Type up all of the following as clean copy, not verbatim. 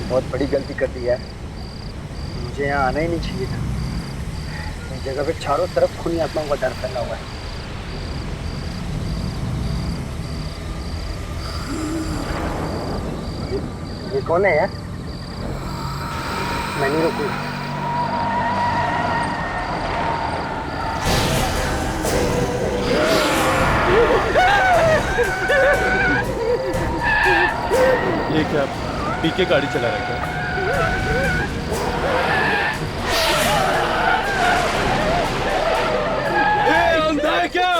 बहुत बड़ी गलती कर दी है। मुझे यहाँ आना ही नहीं चाहिए था। इस जगह पे चारों तरफ खूनी आत्माओं का डर फैला हुआ है। ये, ये कौन है यार? मैं नहीं रुकूंगा। ये क्या पी के गाड़ी चला रहा है क्या? ये अंधा है क्या?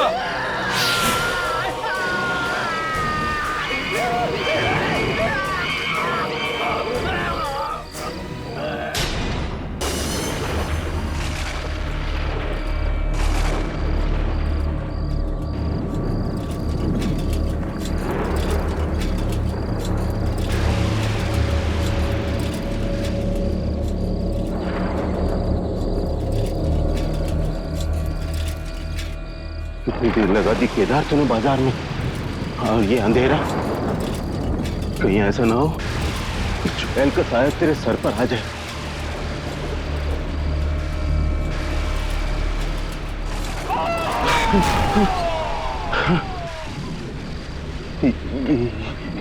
कितनी देर लगा दी केदार तूने बाजार में, और ये अंधेरा। कहीं ऐसा ना हो कि चुड़ैल का साया तेरे सर पर आ जाए।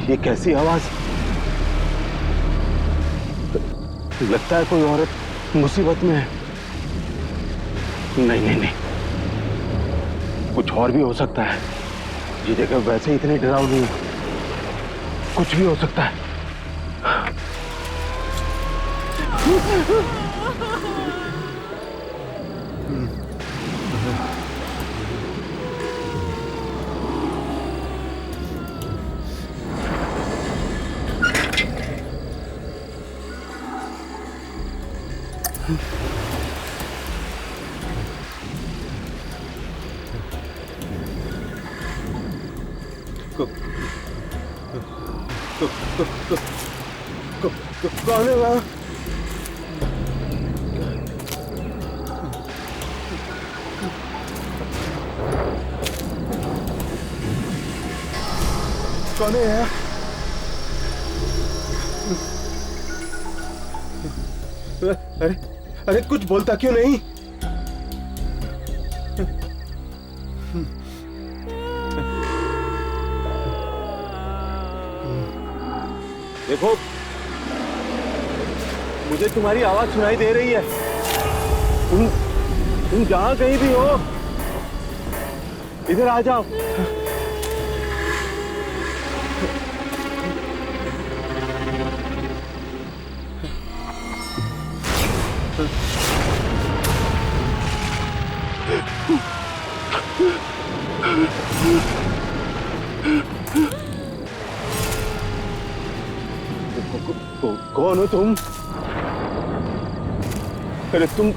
ये कैसी आवाज? लगता है कोई औरत मुसीबत में है। नहीं नहीं नहीं, कुछ और भी हो सकता है। ये जगह वैसे ही इतनी डरावनी है, कुछ भी हो सकता है। कौन है वहाँ? कौन है यार? अरे अरे कुछ बोलता क्यों नहीं? देखो, मुझे तुम्हारी आवाज सुनाई दे रही है। तुम जहां कहीं भी हो, इधर आ जाओ। कौन हो तुम? अरे तुम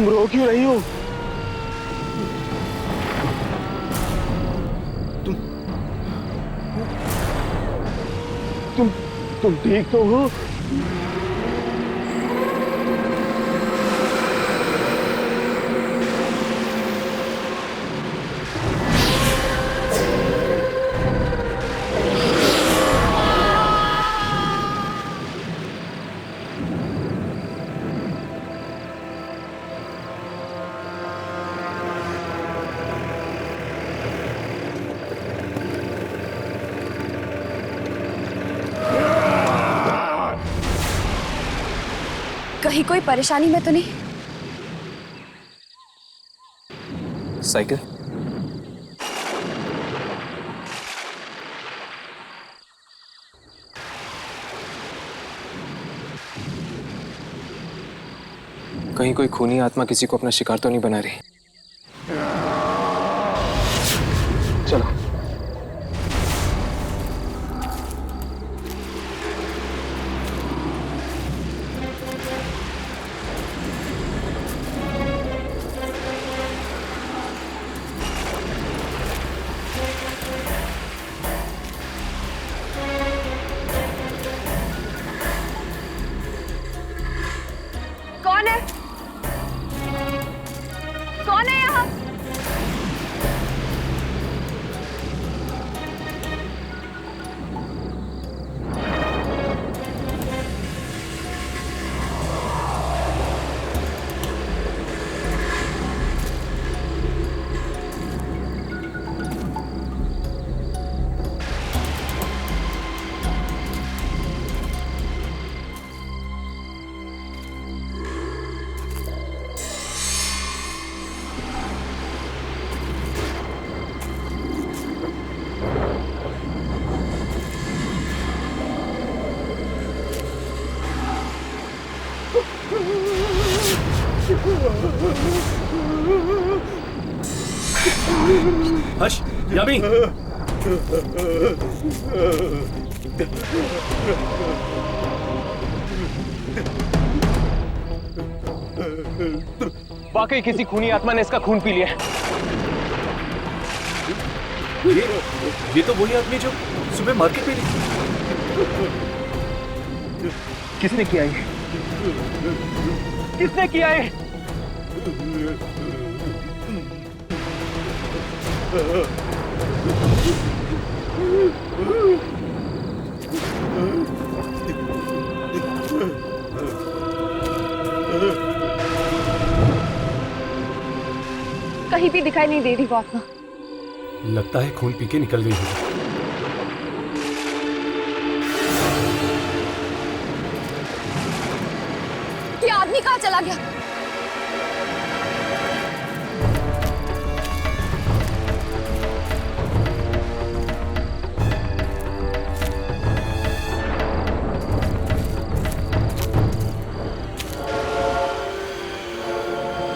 रो क्यों रही हो? तुम ठीक तो हो? कहीं कोई परेशानी में तो नहीं? साइकिल कहीं कोई खूनी आत्मा किसी को अपना शिकार तो नहीं बना रही। चलो। कौन है? कौन है यहाँ? हर्ष, यामी। वाकई किसी खूनी आत्मा ने इसका खून पी लिया है। ये तो वही आदमी जो सुबह मार्केट में दिखा। किसने किया ये? किसने किया ये? कहीं भी दिखाई नहीं दे रही वो आत्मा। लगता है खून पी के निकल गई होगी। ये आदमी कहाँ चला गया?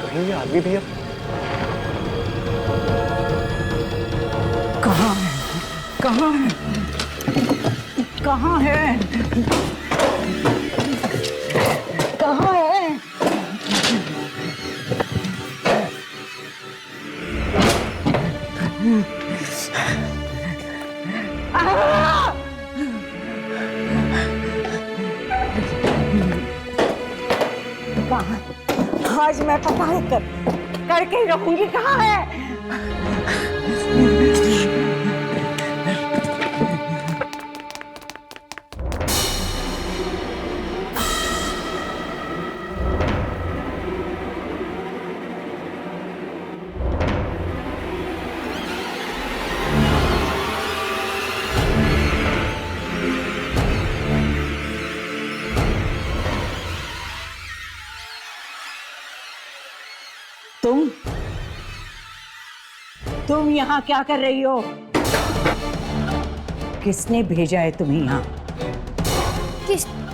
कहीं ये आदमी भी है? कहाँ है? कहाँ है? कहाँ है? कहाँ है? कहाँ? आज मैं पता है करके ही रखूंगी। कहाँ है? तुम यहाँ क्या कर रही हो? किसने भेजा है तुम्हें यहाँ?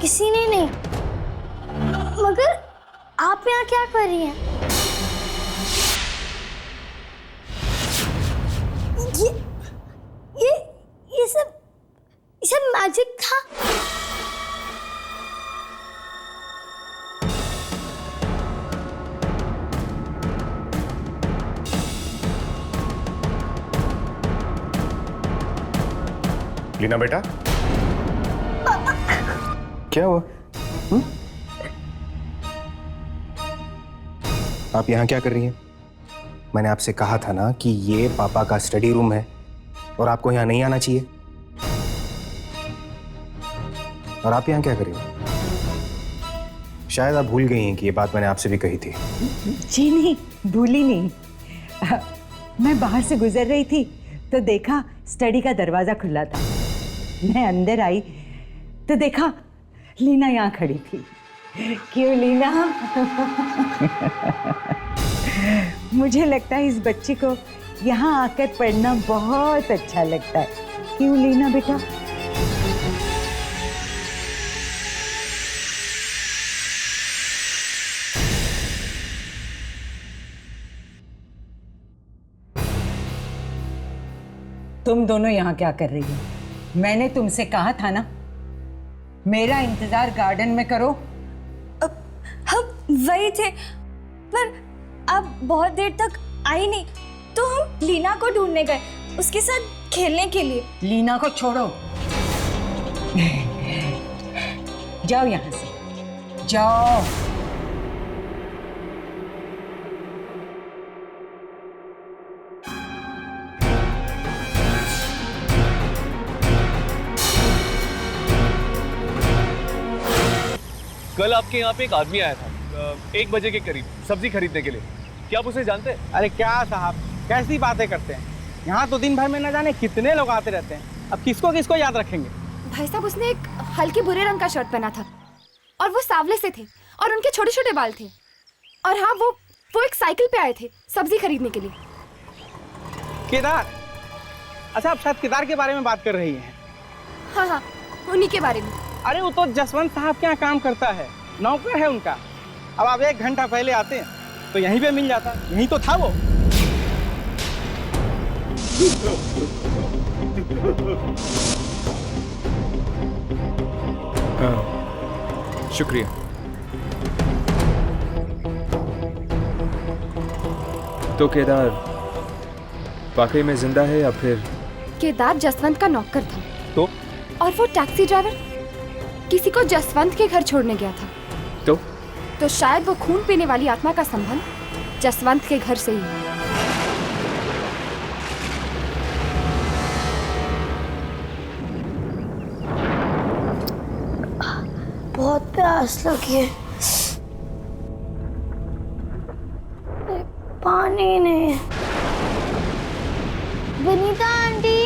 किसी ने नहीं। मगर आप यहाँ क्या कर रही हैं? ये सब मैजिक था। लीना बेटा, क्या हुआ? आप यहाँ क्या कर रही हैं? मैंने आपसे कहा था ना कि ये पापा का स्टडी रूम है और आपको यहाँ नहीं आना चाहिए। और आप यहाँ क्या कर रही हो? शायद आप भूल गई हैं कि ये बात मैंने आपसे भी कही थी। जी नहीं, भूली नहीं। मैं बाहर से गुजर रही थी तो देखा स्टडी का दरवाजा खुला था। मैं अंदर आई तो देखा लीना यहाँ खड़ी थी। क्यों लीना? मुझे लगता है इस बच्ची को यहाँ आकर पढ़ना बहुत अच्छा लगता है। क्यों लीना बेटा? तुम दोनों यहाँ क्या कर रही हो? मैंने तुमसे कहा था ना मेरा इंतजार गार्डन में करो। हम वही थे, पर अब बहुत देर तक आई नहीं तो हम लीना को ढूंढने गए, उसके साथ खेलने के लिए। लीना को छोड़ो, जाओ यहाँ से, जाओ। कल आपके यहाँ पे एक आदमी आया था 1 बजे के करीब सब्जी खरीदने के लिए। क्या आप उसे जानते हैं? अरे क्या साहब, कैसी बातें करते हैं? यहाँ तो दिन भर में न जाने कितने लोग आते रहते हैं। अब किसको किसको याद रखेंगे? भाई साहब, उसने एक हल्के भूरे रंग का शर्ट पहना था और वो सांवले से थे और उनके छोटे छोटे बाल थे। और हाँ, वो एक साइकिल पे आए थे सब्जी खरीदने के लिए। केदार? अच्छा, आप शायद केदार के बारे में बात कर रही हैं। हाँ हाँ, उन्हीं के बारे में। अरे वो तो जसवंत साहब के यहाँ काम करता है, नौकर है उनका। अब आप 1 घंटा पहले आते तो यहीं पे मिल जाता, यहीं तो था वो। हाँ, शुक्रिया। तो केदार वाकई में जिंदा है या फिर? केदार जसवंत का नौकर था। तो? और वो टैक्सी ड्राइवर किसी को जसवंत के घर छोड़ने गया था। तो शायद वो खून पीने वाली आत्मा का संबंध जसवंत के घर से ही है। बहुत प्यास लगी है, पानी नहीं। विनीता आंटी,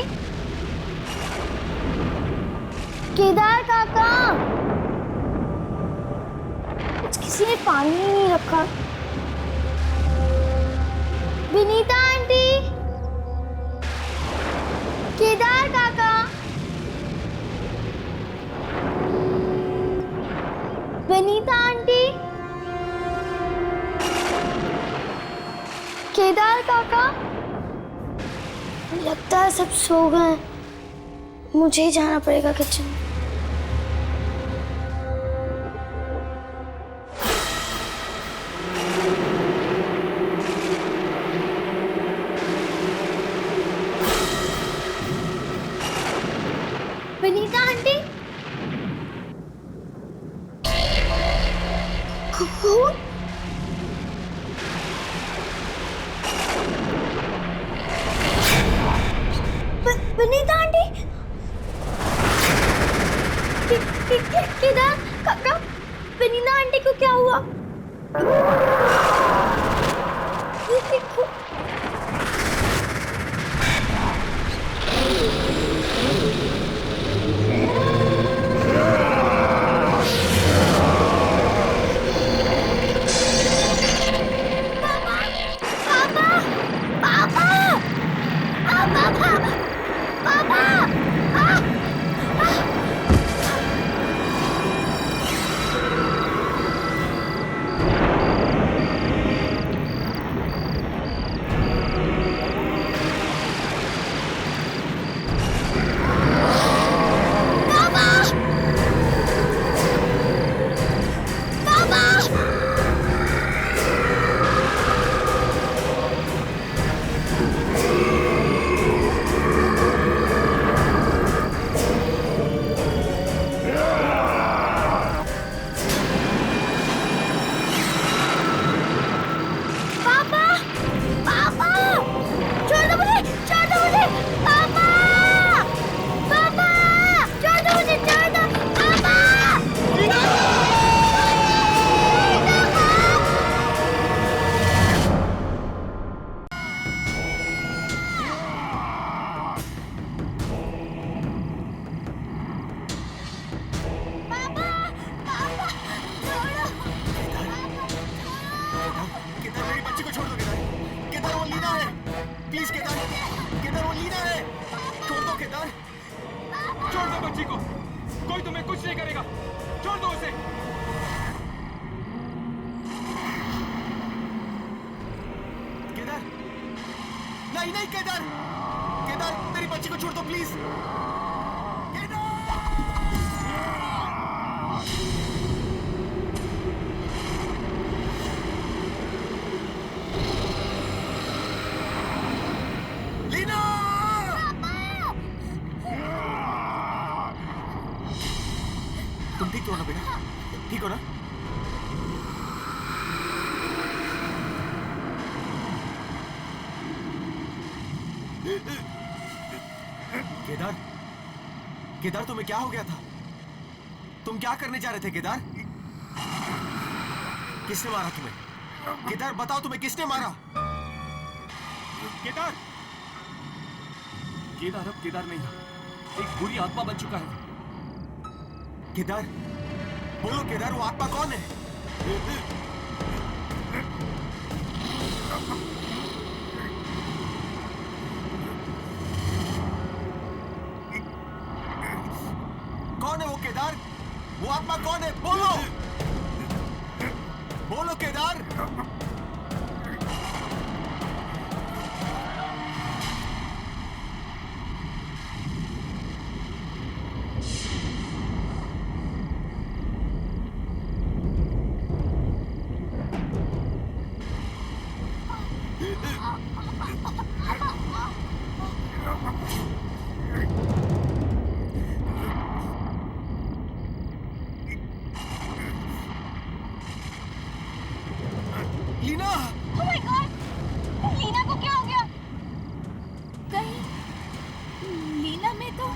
केदार काका, किसी ने पानी ही नहीं रखा। विनीता आंटी, केदार काका, विनीता आंटी, केदार काका। लगता है सब सो गए, मुझे ही जाना पड़ेगा किचन में। विनीता आंटी, विनीता आंटी, केदार काका, विनीता आंटी को क्या हुआ? ये देखो। नहीं केदार, केदार मेरी बच्ची को छोड़ दो प्लीज। लीना! तुम ठीक हो ना बेटा? ठीक हो ना? केदार, केदार तुम्हें क्या हो गया था? तुम क्या करने जा रहे थे केदार? किसने मारा तुम्हें? केदार बताओ तुम्हें किसने मारा? केदार, केदार अब केदार नहीं, एक बुरी आत्मा बन चुका है। केदार, बोलो केदार वो आत्मा कौन है? कौन है वो केदार? वो आत्मा कौन है? बोलो, बोलो Kedar. Leena, Oh my God! Leena को क्या हो गया? कहीं लीना में तो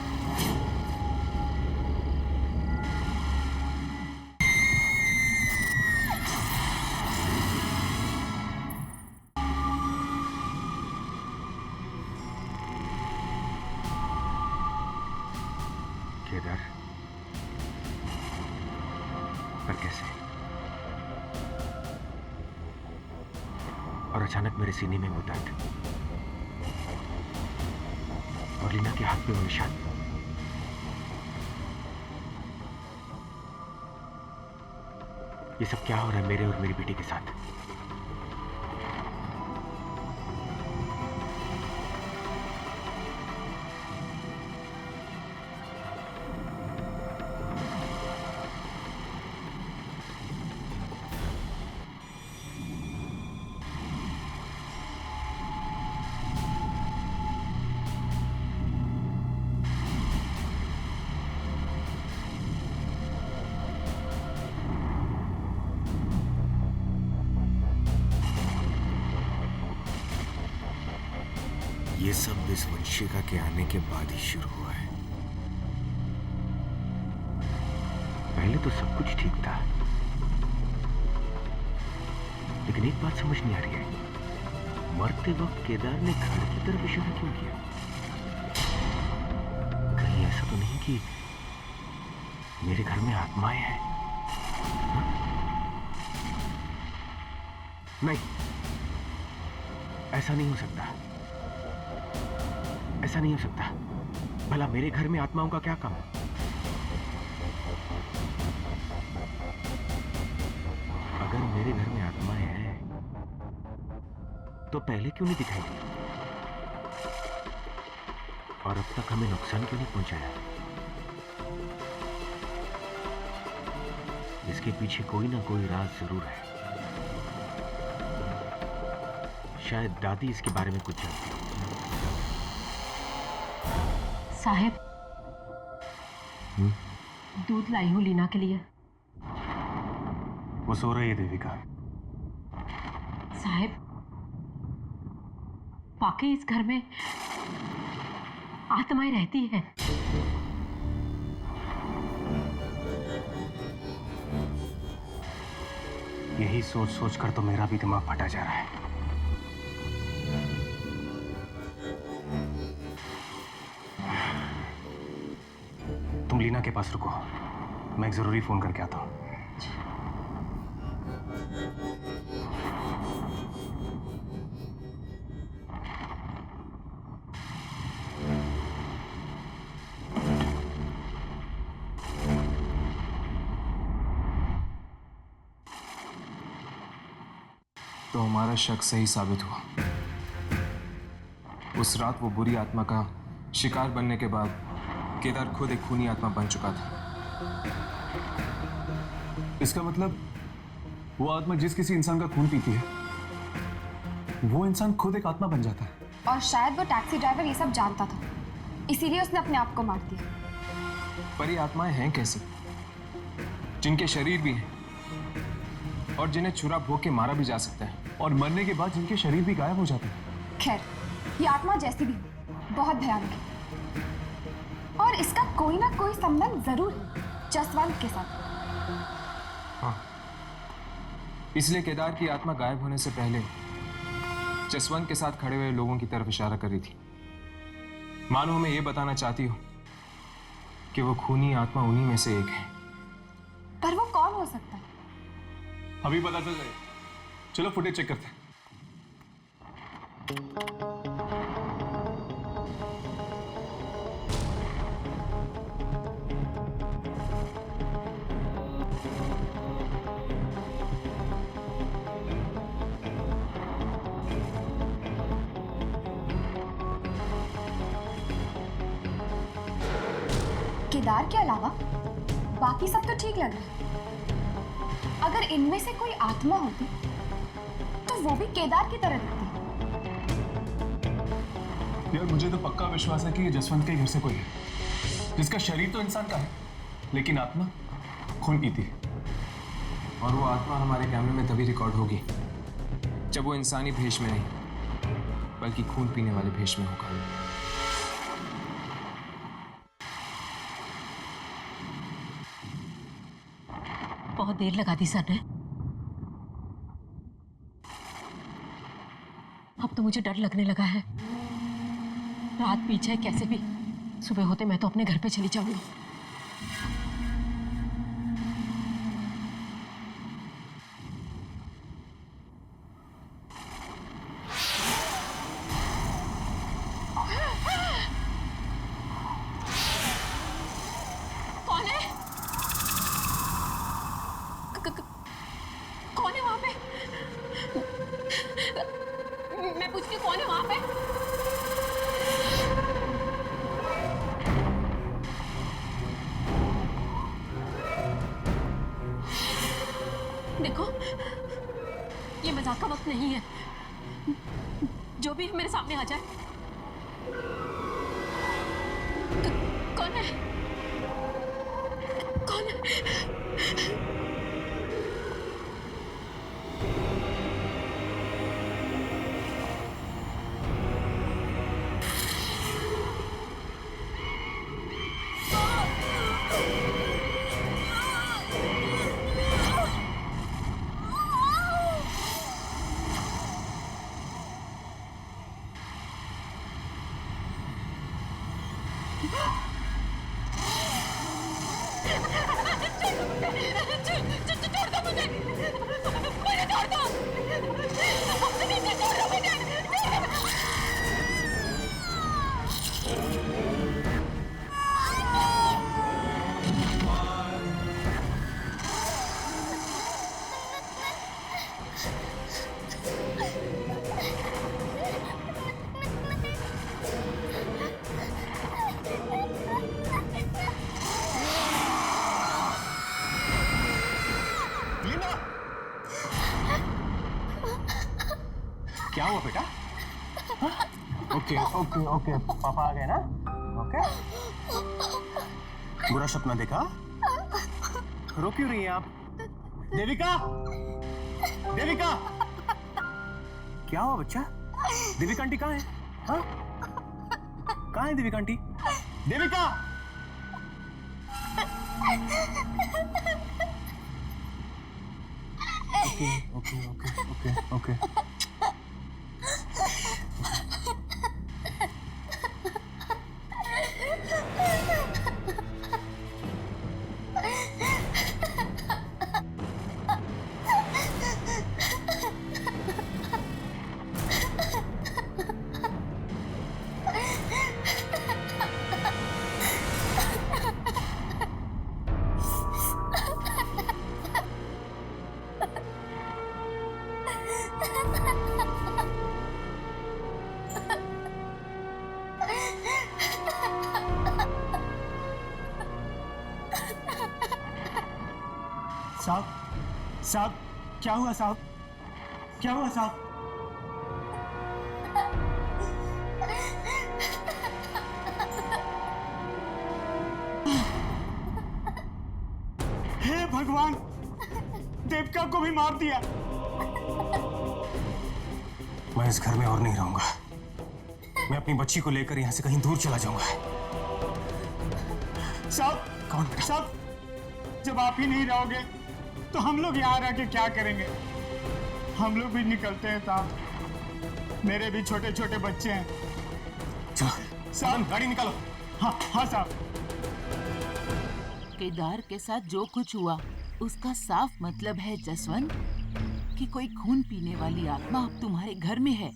केदार, पर कैसे? और अचानक मेरे सीने में वो दर्द और लीना के हाथ पे वो निशान। ये सब क्या हो रहा है मेरे और मेरी बेटी के साथ? ये सब इस वंशिका के आने के बाद ही शुरू हुआ है। पहले तो सब कुछ ठीक था, लेकिन एक बात समझ नहीं आ रही है, मरते वक्त केदार ने घर की तरफ इशारा क्यों किया? कहीं ऐसा तो नहीं कि मेरे घर में आत्माएं हैं? हा? नहीं, ऐसा नहीं हो सकता, ऐसा नहीं हो सकता। भला मेरे घर में आत्माओं का क्या काम? अगर मेरे घर में आत्माएं हैं तो पहले क्यों नहीं दिखाई दी? और अब तक हमें नुकसान क्यों नहीं पहुंचाया? इसके पीछे कोई ना कोई राज जरूर है। शायद दादी इसके बारे में कुछ जानती है। साहब, दूध लाई हूं लीना के लिए। वो सो रही है देविका। साहब, वाकई इस घर में आत्माएं रहती हैं। यही सोच सोच कर तो मेरा भी दिमाग फटा जा रहा है। तुम लीना के पास रुको, मैं एक जरूरी फोन करके आता हूं। तो हमारा शक सही साबित हुआ। उस रात वो बुरी आत्मा का शिकार बनने के बाद केदार खुद एक खूनी आत्मा बन चुका था। इसका मतलब वो आत्मा जिस किसी इंसान का खून पीती है, वो इंसान खुद एक आत्मा बन जाता है। और शायद वो टैक्सी ड्राइवर ये सब जानता था, इसीलिए उसने अपने आप को मार दिया। पर ये आत्माएं हैं कैसे, जिनके शरीर भी हैं और जिन्हें छुरा भोग के मारा भी जा सकता है, और मरने के बाद जिनके शरीर भी गायब हो जाते हैं? खैर, ये आत्मा जैसी भी बहुत भयानक है और इसका कोई ना कोई संबंध जरूर है जसवंत के साथ। हाँ, इसलिए केदार की आत्मा गायब होने से पहले जसवंत के साथ खड़े हुए लोगों की तरफ इशारा कर रही थी। मानो मैं ये बताना चाहती हूँ कि वो खूनी आत्मा उन्हीं में से एक है। पर वो कौन हो सकता है? अभी पता चल जाएगा। चलो फुटेज चेक करते हैं। केदार के अलावा बाकी सब तो ठीक लग रहा है। अगर इनमें से कोई आत्मा होती तो वो भी केदार की तरह दिखती। यार मुझे तो पक्का विश्वास है कि ये जसवंत के घर से कोई है, जिसका शरीर तो इंसान का है लेकिन आत्मा खून पीती है। और वो आत्मा हमारे कैमरे में तभी रिकॉर्ड होगी जब वो इंसानी भेष में नहीं बल्कि खून पीने वाले भेष में होगा। बहुत देर लगा दी सर ने। अब तो मुझे डर लगने लगा है। रात बीच है, कैसे भी सुबह होते मैं तो अपने घर पे चली जाऊंगी। कौन है? कौन है वहां पे? मैं पूछती हूँ, कौन है वहां पे? देखो, ये मजाक का वक्त नहीं है। जो भी मेरे सामने आ जाए। कौन है? कौन है? क्या हुआ बेटा? ओके ओके ओके, पापा आ गए ना? ओके, बुरा सपना देखा? रो क्यों रही हैं आप? देविका, देविका, क्या हुआ बच्चा? देविका आंटी कहाँ है? हाँ? कहाँ है Devika aunty? Devika! Okay okay okay okay okay. साहब, साहब, क्या हुआ साहब? क्या हुआ साहब? हे भगवान, देविका को भी मार दिया। मैं इस घर में और नहीं रहूंगा। मैं अपनी बच्ची को लेकर यहां से कहीं दूर चला जाऊंगा। साहब, कौन बेटा? साहब, जब आप ही नहीं रहोगे तो हम लोग यहाँ रह के क्या करेंगे? हम लोग भी निकलते हैं साहब। मेरे भी छोटे छोटे बच्चे हैं। चलो साहब, गाड़ी निकालो। हाँ हाँ साहब। केदार के साथ जो कुछ हुआ उसका साफ मतलब है जसवंत कि कोई खून पीने वाली आत्मा अब तुम्हारे घर में है।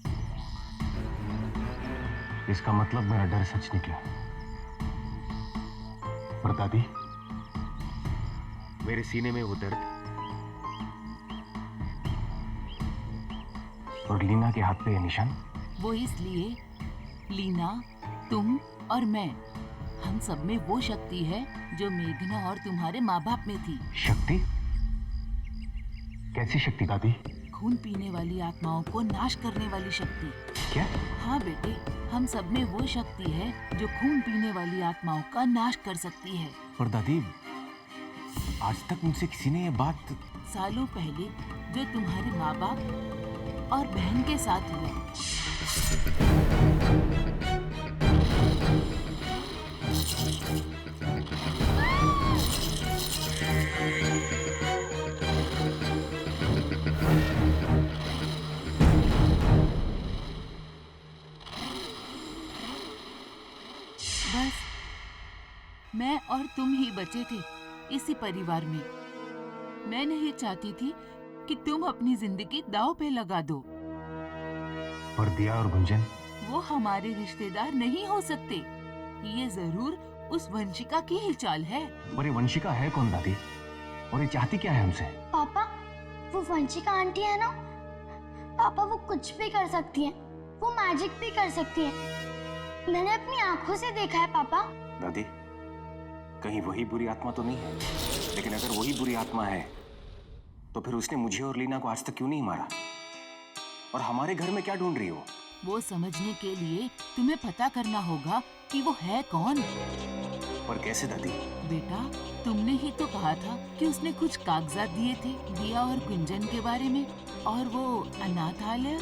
इसका मतलब मेरा डर सच निकला। पर दादी, मेरे सीने में वो दर्द और लीना के हाथ पे ये निशान, वो इसलिए लीना, तुम और मैं, हम सब में वो शक्ति है जो मेघना और तुम्हारे माँ बाप में थी। शक्ति? कैसी शक्ति दादी? खून पीने वाली आत्माओं को नाश करने वाली शक्ति। क्या? हाँ बेटे, हम सब में वो शक्ति है जो खून पीने वाली आत्माओं का नाश कर सकती है। पर दादी, आज तक मुझसे किसी ने ये बात... सालों पहले जो तुम्हारे माँ बाप और बहन के साथ हुआ। बस मैं और तुम ही बचे थे इसी परिवार में। मैं नहीं चाहती थी कि तुम अपनी जिंदगी दांव पे लगा दो। पर दिया और गुंजन? वो हमारे रिश्तेदार नहीं हो सकते। ये जरूर उस वंशिका की ही चाल है। पर ये वंशिका है कौन दादी? और ये चाहती क्या है हमसे? पापा, वो वंशिका आंटी है ना, पापा वो कुछ भी कर सकती है, वो मैजिक भी कर सकती है। मैंने अपनी आंखों से देखा है पापा। दादी, कहीं वही बुरी आत्मा तो नहीं है? लेकिन अगर वही बुरी आत्मा है तो फिर उसने मुझे और लीना को आज तक क्यों नहीं मारा? और हमारे घर में क्या ढूंढ रही हो? वो समझने के लिए तुम्हें पता करना होगा कि वो है कौन। पर कैसे दादी? बेटा, तुमने ही तो कहा था कि उसने कुछ कागजात दिए थे दिया और गुंजन के बारे में, और वो अनाथालय।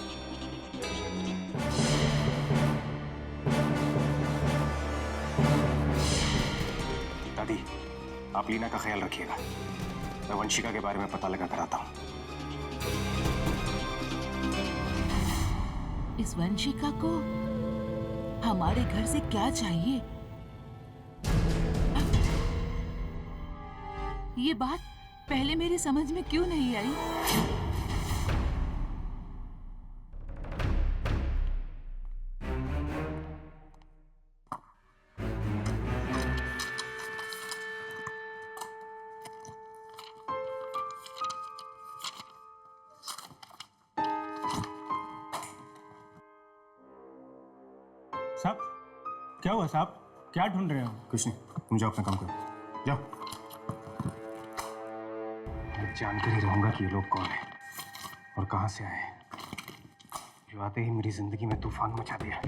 दादी, आप लीना का ख्याल रखिएगा। मैं वंशिका के बारे में पता लगा कर आता हूँ। इस वंशिका को हमारे घर से क्या चाहिए? ये बात पहले मेरी समझ में क्यों नहीं आई? साहब, क्या हुआ साहब? क्या ढूंढ रहे हो? कुछ नहीं, तुम जाओ अपना काम करो, जाओ। मैं जानकर ही रहूंगा कि ये लोग कौन है और कहां से आए हैं, जो आते ही मेरी जिंदगी में तूफान मचा दिया।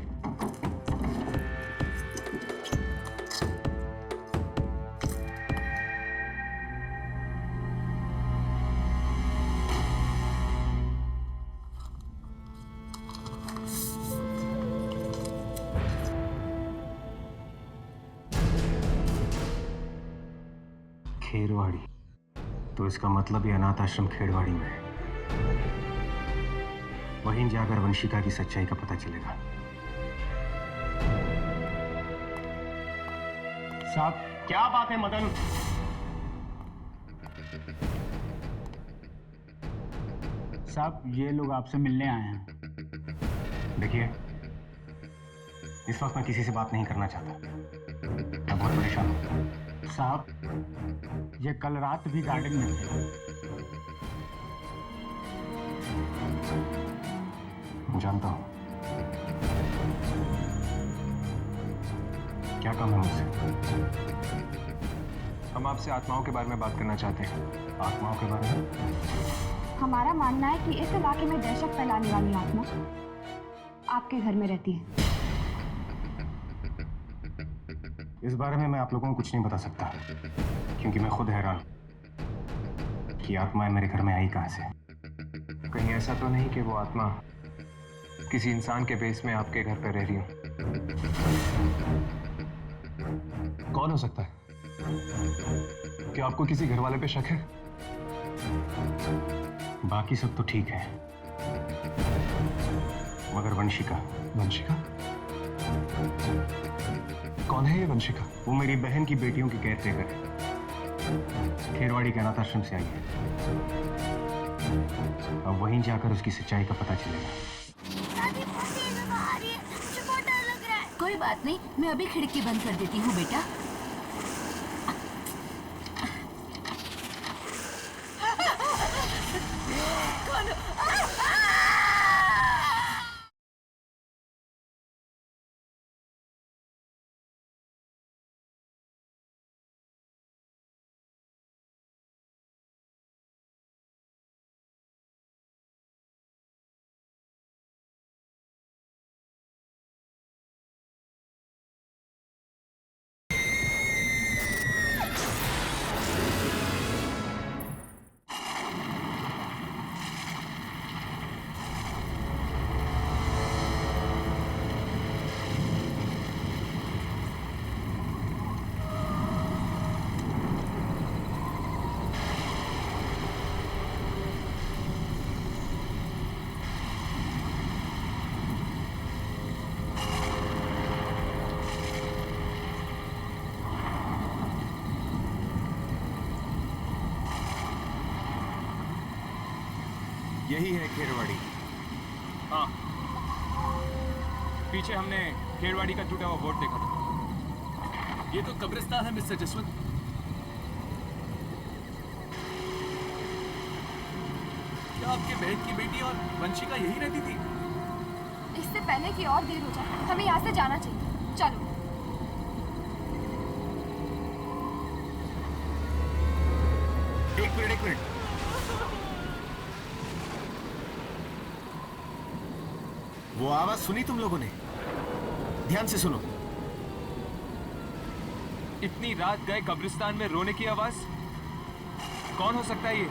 खेरवाड़ी, तो इसका मतलब ये अनाथ आश्रम खेरवाड़ी में है। वहीं जाकर वंशिका की सच्चाई का पता चलेगा। साहब, क्या बात है मदन? साहब, ये लोग आपसे मिलने आए हैं। देखिए, इस वक्त मैं किसी से बात नहीं करना चाहता। मैं बहुत परेशान हूं। साहब, ये कल रात भी गार्डन में थे। जानता हूं। क्या काम है मुझसे? हम आपसे आत्माओं के बारे में बात करना चाहते हैं। आत्माओं के बारे में? हमारा मानना है कि इस इलाके में दहशत फैलाने वाली आत्मा आपके घर में रहती है। इस बारे में मैं आप लोगों को कुछ नहीं बता सकता, क्योंकि मैं खुद हैरान कि आत्माएं मेरे घर में आई कहां से। कहीं ऐसा तो नहीं कि वो आत्मा किसी इंसान के बेस में आपके घर पर रह रही हो? कौन हो सकता है? क्या आपको किसी घर वाले पे शक है? बाकी सब तो ठीक है, मगर वंशिका। वंशिका? कौन है ये वंशिका? वो मेरी बहन की बेटियों की केयर टेकर है। खेरवाड़ी के अनाथ आश्रम से आई है। अब वहीं जाकर उसकी सच्चाई का पता चलेगा। कोई बात नहीं, मैं अभी खिड़की बंद कर देती हूँ बेटा। यही है खेरवाड़ी। हाँ, पीछे हमने खेरवाड़ी का टूटा हुआ बोर्ड देखा था। ये तो कब्रिस्तान है मिस्टर जसवंत। क्या आपके बहन की बेटी और वंशिका यही रहती थी? इससे पहले कि और देर हो जाए हमें यहाँ से जाना चाहिए। चलो। एक मिनट। वो आवाज सुनी तुम लोगों ने? ध्यान से सुनो। इतनी रात गए कब्रिस्तान में रोने की आवाज? कौन हो सकता है ये?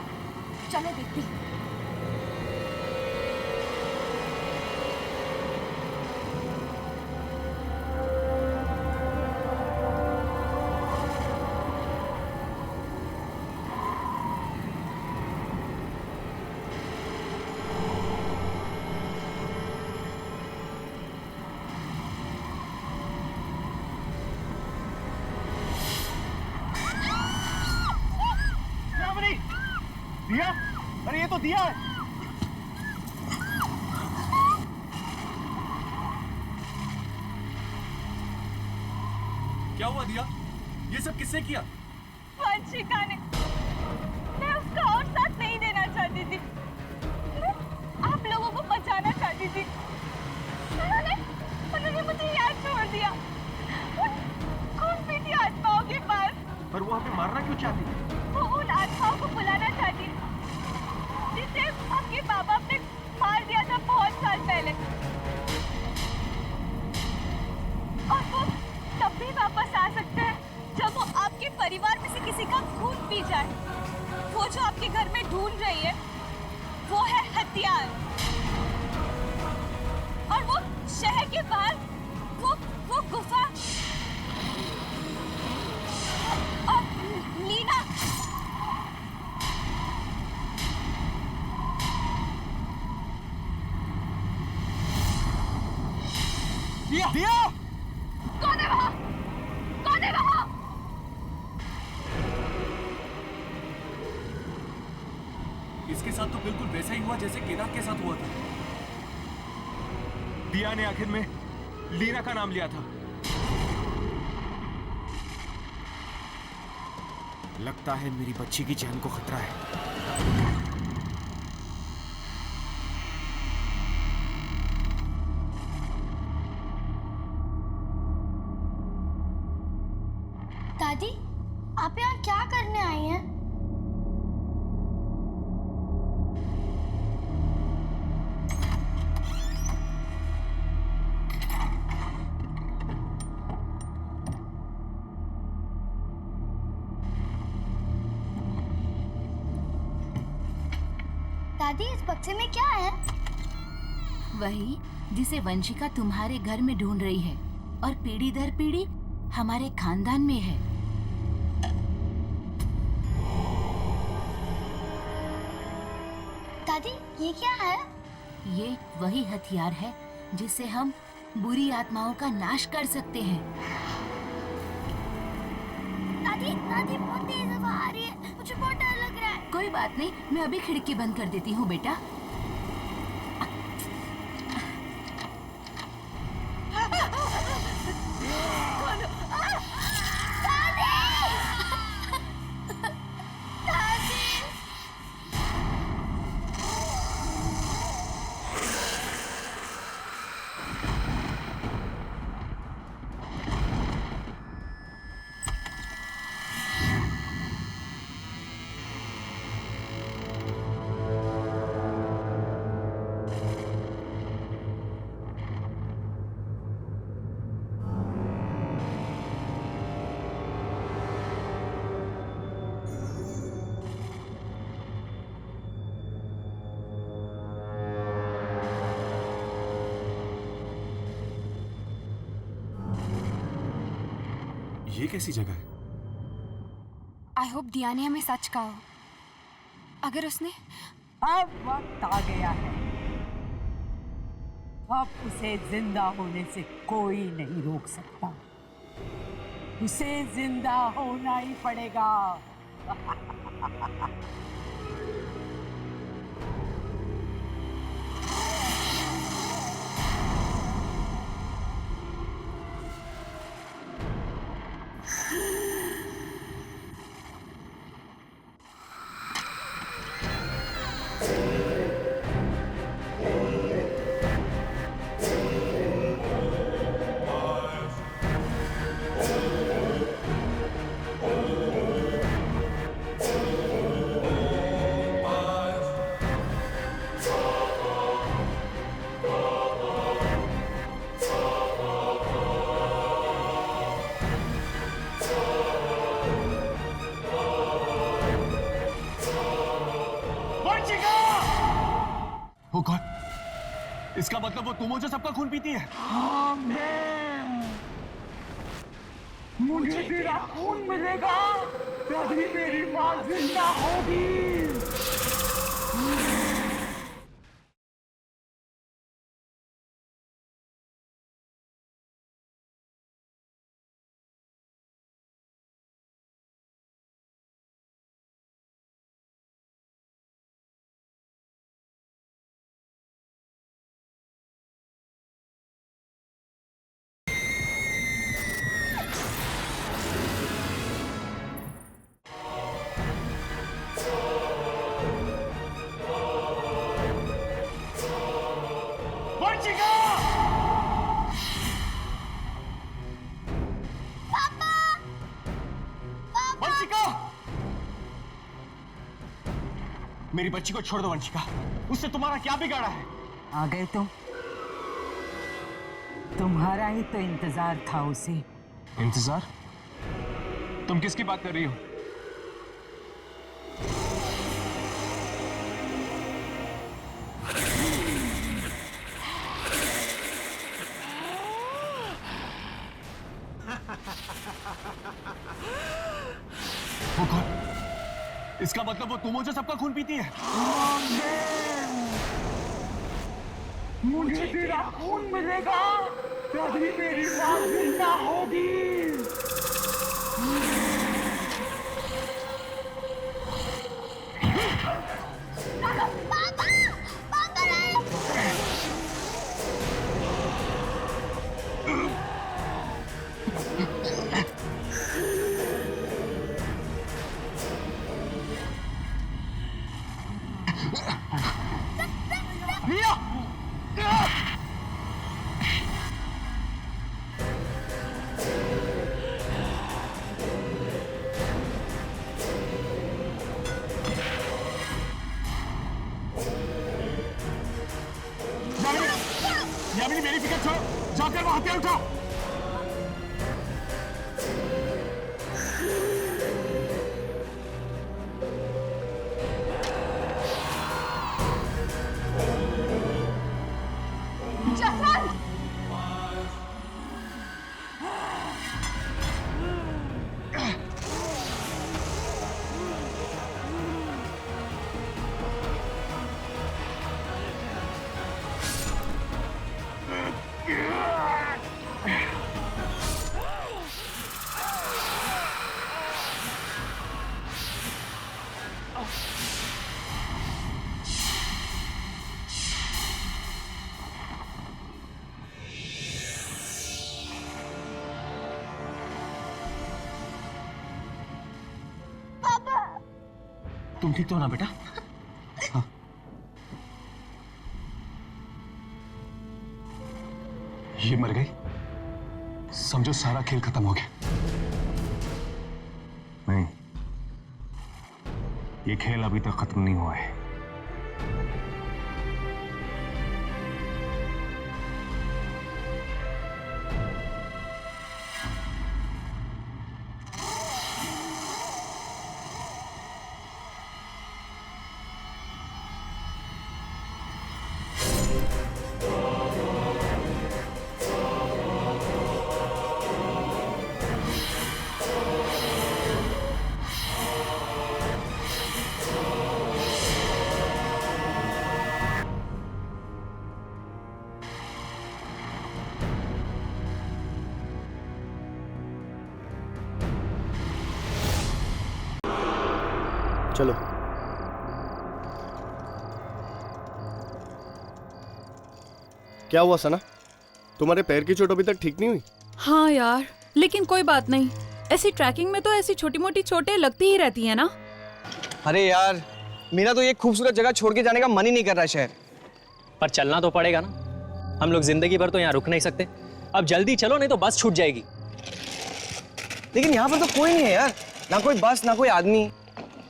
चलो देखते हैं। दिया? अरे ये तो दिया है। क्या हुआ दिया? ये सब किसने किया? वंशिका ने। मैं उसका और साथ नहीं देना चाहती थी। मैं आप लोगों को बचाना चाहती थी। उन्होंने मुझे यहाँ छोड़ दिया। खून पीटी आत्माओं के पास। पर वो हमें मारना क्यों चाहती है? वो उन आत्माओं को बुलाना चाहती है जिसे आपके बाप बाप ने मार दिया था बहुत साल पहले। और वो तब भी वापस आ सकते हैं जब वो आपके परिवार में से किसी का खून पी जाए। वो जो आपके घर में ढूंढ रही है वो है हथियार। और वो शहर के बाहर वो गुफा और लीना। दिया? कौन है वहाँ? कौन है वहाँ? इसके साथ तो बिल्कुल वैसा ही हुआ जैसे केदार के साथ हुआ था। दिया ने आखिर में लीना का नाम लिया था। लगता है मेरी बच्ची की जान को खतरा है। दादी, आप यहाँ क्या करने आई हैं? दादी, इस बक्से में क्या है? वही जिसे वंशिका तुम्हारे घर में ढूंढ रही है और पीढ़ी दर पीढ़ी हमारे खानदान में है। दादी, ये क्या है? ये वही हथियार है जिससे हम बुरी आत्माओं का नाश कर सकते हैं। दादी, दादी बहुत तेज हवा आ रही है, मुझे बहुत डर लग रहा है। कोई बात नहीं, मैं अभी खिड़की बंद कर देती हूँ बेटा। ये कैसी जगह है? आई होप दिया ने हमें सच कहा हो। अगर उसने अब वक्त आ गया है, अब उसे जिंदा होने से कोई नहीं रोक सकता। उसे जिंदा होना ही पड़ेगा। इसका मतलब वो तुम हो जो सबका खून पीती है? हाँ मुझे तेरा खून मिलेगा तभी मेरी माँ जिंदा होगी। मेरी बच्ची को छोड़ दो वंशिका, उससे तुम्हारा क्या बिगाड़ा है? आ गए तुम? तुम्हारा ही तो इंतजार था उसे। इंतजार? तुम किसकी बात कर रही हो? वो कौन? इसका मतलब वो तुम हो जो सबका खून पीती है? मुझे तेरा खून मिलेगा तभी मेरी माँ जिंदा होगी। यामिनी मेरी फिक्र छोड़ो, जाकर वो हथियार उठाओ। तुम ठीक तो हो ना बेटा? हाँ। ये मर गई, समझो सारा खेल खत्म हो गया। नहीं, ये खेल अभी तक खत्म नहीं हुआ है। चलो। क्या हुआ सना? तुम्हारे पैर की चोट अभी तक ठीक नहीं हुई? हाँ यार, लेकिन कोई बात नहीं। ऐसी ट्रैकिंग में तो ऐसी छोटी मोटी चोटें लगती ही रहती है ना। अरे यार, मेरा तो ये खूबसूरत जगह छोड़ के जाने का मन ही नहीं कर रहा शहर। पर चलना तो पड़ेगा ना, हम लोग जिंदगी भर तो यहाँ रुक नहीं सकते। अब जल्दी चलो नहीं तो बस छूट जाएगी। लेकिन यहाँ पर तो कोई नहीं है यार, ना कोई बस ना कोई आदमी।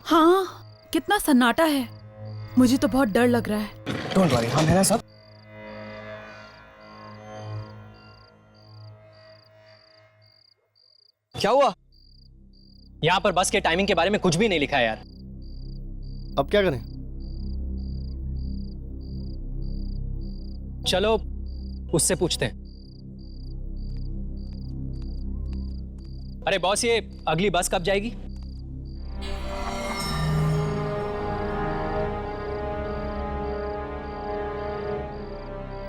हाँ, कितना सन्नाटा है। मुझे तो बहुत डर लग रहा है। डोंट वरी, हम है ना सब। क्या हुआ? यहाँ पर बस के टाइमिंग के बारे में कुछ भी नहीं लिखा है यार। अब क्या करें? चलो उससे पूछते हैं। अरे बॉस, ये अगली बस कब जाएगी?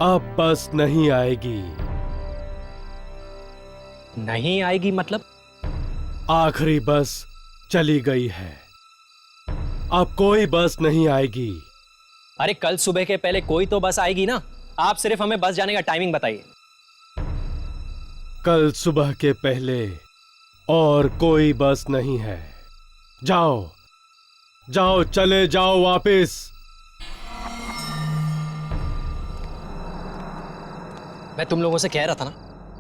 अब बस नहीं आएगी। नहीं आएगी मतलब? आखिरी बस चली गई है, अब कोई बस नहीं आएगी। अरे कल सुबह के पहले कोई तो बस आएगी ना। आप सिर्फ हमें बस जाने का टाइमिंग बताइए। कल सुबह के पहले और कोई बस नहीं है। जाओ जाओ, चले जाओ वापस। मैं तुम लोगों से कह रहा था ना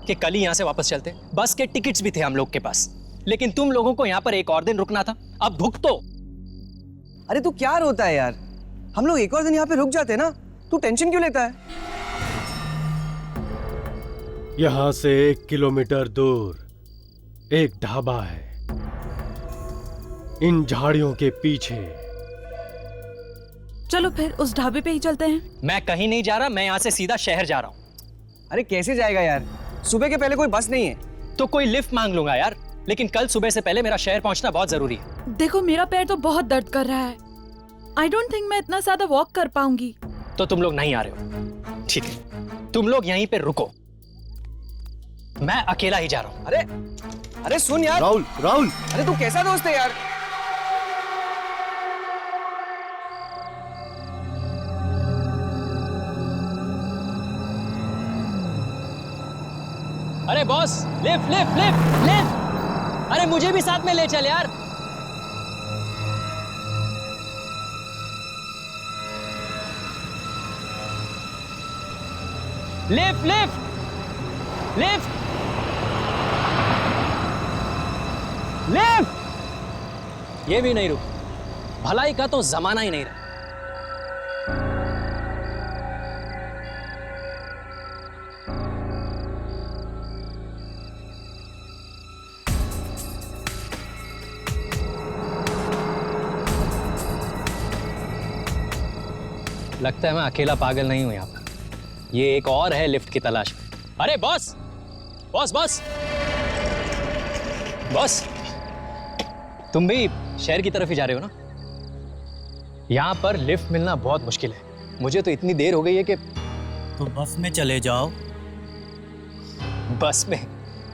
कि कल ही यहां से वापस चलते। बस के टिकट्स भी थे हम लोग के पास, लेकिन तुम लोगों को यहां पर एक और दिन रुकना था। अब भुगतो। अरे तू क्या रोता है यार? हम लोग एक और दिन यहाँ पे रुक जाते ना, तू टेंशन क्यों लेता है? यहां से 1 किलोमीटर दूर एक ढाबा है, इन झाड़ियों के पीछे। चलो फिर उस ढाबे पे ही चलते हैं। मैं कहीं नहीं जा रहा, मैं यहां से सीधा शहर जा रहा हूं। अरे कैसे जाएगा यार? सुबह के पहले कोई बस नहीं है। तो कोई लिफ्ट मांग लूंगा यार, लेकिन कल सुबह से पहले मेरा शहर पहुंचना बहुत जरूरी है। देखो मेरा पैर तो बहुत दर्द कर रहा है। आई डोंट थिंक मैं इतना ज्यादा वॉक कर पाऊंगी। तो तुम लोग नहीं आ रहे हो, ठीक है, तुम लोग यहीं पे रुको, मैं अकेला ही जा रहा हूं। अरे सुन यार राहुल, राहुल, अरे तू कैसा दोस्त है यार? अरे boss, lift lift lift lift! अरे मुझे भी साथ में ले चल यार। Lift lift lift lift! ये भी नहीं रुक। भलाई का तो जमाना ही नहीं रहा। लगता है मैं अकेला पागल नहीं हूं यहाँ पर। ये एक और है लिफ्ट की तलाश में। अरे बॉस बॉस बॉस बॉस, तुम भी शहर की तरफ ही जा रहे हो ना? यहाँ पर लिफ्ट मिलना बहुत मुश्किल है। मुझे तो इतनी देर हो गई है कि तो बस में चले जाओ। बस में?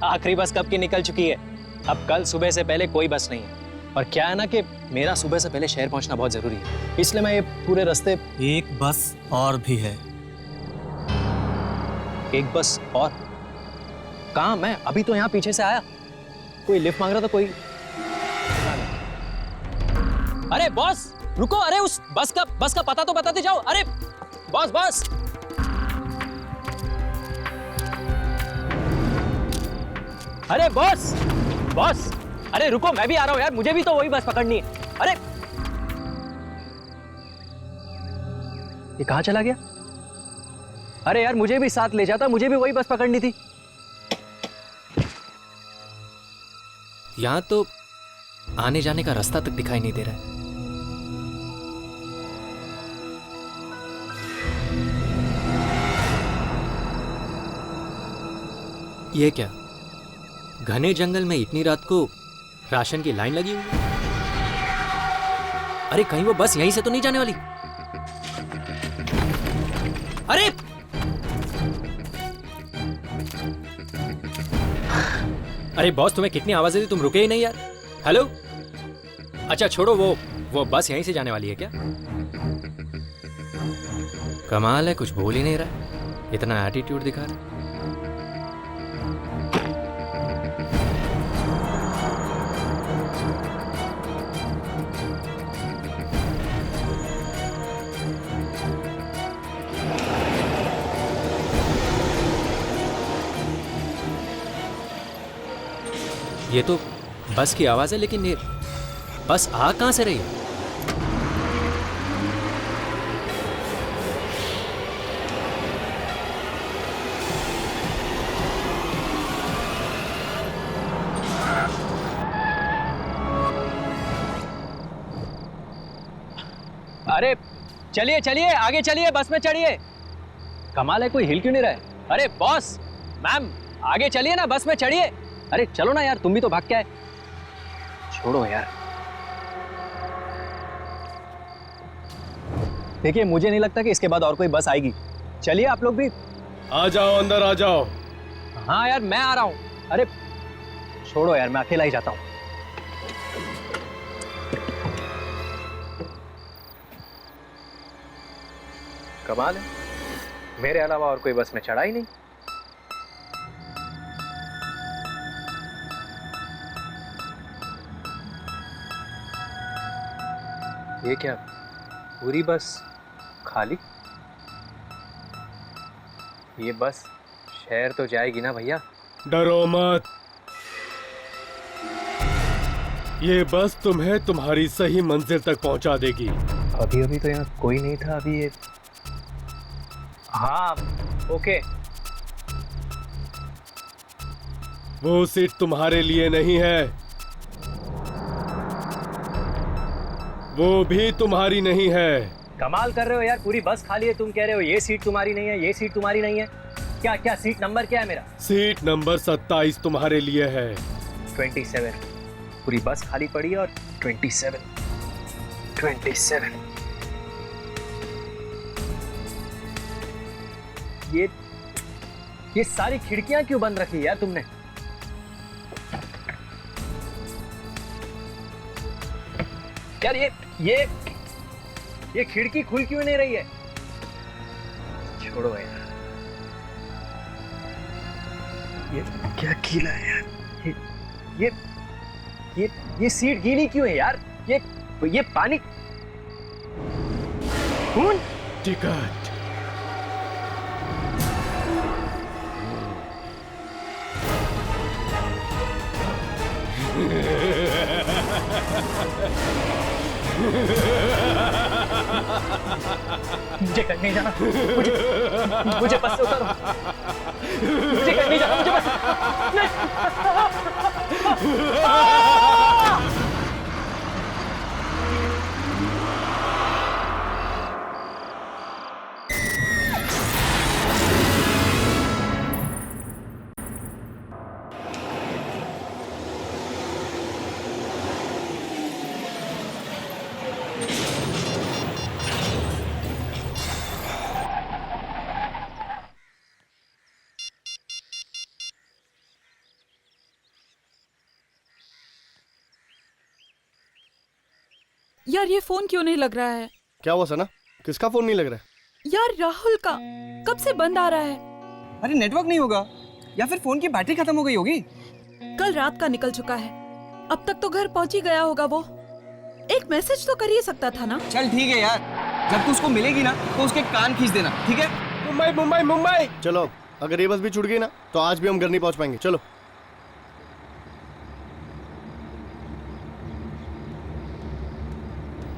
आखिरी बस कब की निकल चुकी है। अब कल सुबह से पहले कोई बस नहीं है। और क्या है ना कि मेरा सुबह से पहले शहर पहुंचना बहुत जरूरी है, इसलिए मैं ये पूरे रास्ते। एक बस और भी है। एक बस और? कहाँ? मैं अभी तो यहाँ पीछे से आया। कोई लिफ्ट मांग रहा था कोई। अरे बॉस रुको, अरे उस बस का पता तो बताते जाओ। अरे बॉस बॉस, अरे बॉस बॉस, अरे रुको, मैं भी आ रहा हूं यार, मुझे भी तो वही बस पकड़नी है। अरे ये कहां चला गया? अरे यार मुझे भी साथ ले जाता, मुझे भी वही बस पकड़नी थी। यहां तो आने जाने का रास्ता तक दिखाई नहीं दे रहा है। ये क्या, घने जंगल में इतनी रात को राशन की लाइन लगी हुई है? अरे कहीं वो बस यहीं से तो नहीं जाने वाली? अरे अरे बॉस, तुम्हें कितनी आवाजें दी, तुम रुके ही नहीं यार। हेलो, अच्छा छोड़ो, वो बस यहीं से जाने वाली है क्या? कमाल है, कुछ बोल ही नहीं रहा, इतना एटीट्यूड दिखा रहा। ये तो बस की आवाज है, लेकिन ये बस आ कहां से रही है? अरे चलिए चलिए, आगे चलिए, बस में चढ़िए। कमाल है, कोई हिल क्यों नहीं रहा है? अरे बॉस, मैम आगे चलिए ना, बस में चढ़िए। अरे चलो ना यार, तुम भी तो भाग के आए। छोड़ो यार। देखिए मुझे नहीं लगता कि इसके बाद और कोई बस आएगी। चलिए आप लोग भी। आ जाओ, अंदर आ जाओ। हाँ यार मैं आ रहा हूँ। अरे छोड़ो यार, मैं अकेला ही जाता हूँ। कमाल है, मेरे अलावा और कोई बस में चढ़ा ही नहीं। ये क्या, पूरी बस खाली? ये बस शहर तो जाएगी ना भैया? डरो मत, ये बस तुम्हें तुम्हारी सही मंजिल तक पहुंचा देगी। अभी अभी तो यहाँ कोई नहीं था। अभी ये, हाँ ओके। वो सीट तुम्हारे लिए नहीं है, वो भी तुम्हारी नहीं है। कमाल कर रहे हो यार, पूरी बस खाली है, तुम कह रहे हो ये सीट तुम्हारी नहीं है, ये सीट तुम्हारी नहीं है। क्या क्या सीट नंबर क्या है मेरा? सीट नंबर 27 तुम्हारे लिए है। 27। पूरी बस खाली पड़ी है और 27। ये सारी खिड़कियां क्यों बंद रखी यार तुमने? यार ये खिड़की खुल क्यों नहीं रही है? छोड़ो यार, ये क्या गीला है यार? ये सीट गीली क्यों है यार? ये पानी, खून। टिकट। मुझे कहीं नहीं जाना, मुझे बस से उतारो। मुझे कहीं नहीं जाना, मुझे बस यार ये फोन क्यों नहीं लग रहा है? क्या हुआ सना? किसका फोन नहीं लग रहा है? यार राहुल का कब से बंद आ रहा है। अरे नेटवर्क नहीं होगा, या फिर फोन की बैटरी खत्म हो गई होगी। कल रात का निकल चुका है, अब तक तो घर पहुंच ही गया होगा। वो एक मैसेज तो कर ही सकता था ना। चल ठीक है यार, जब तू उसको मिलेगी ना तो उसके कान खींच देना, ठीक है? मुंबई मुंबई मुंबई। चलो, अगर ये बस भी छूट गई ना तो आज भी हम घर नहीं पहुंच पाएंगे। चलो।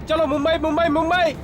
चलो मुंबई मुंबई मुंबई।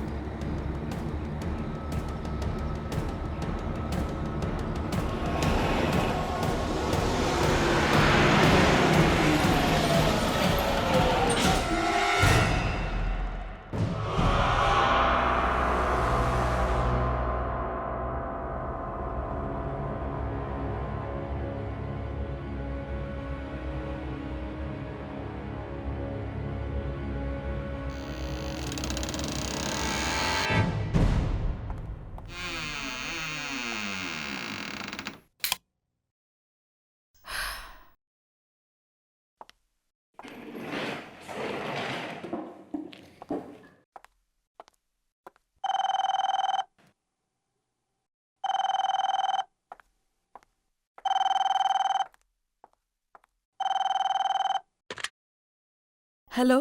हेलो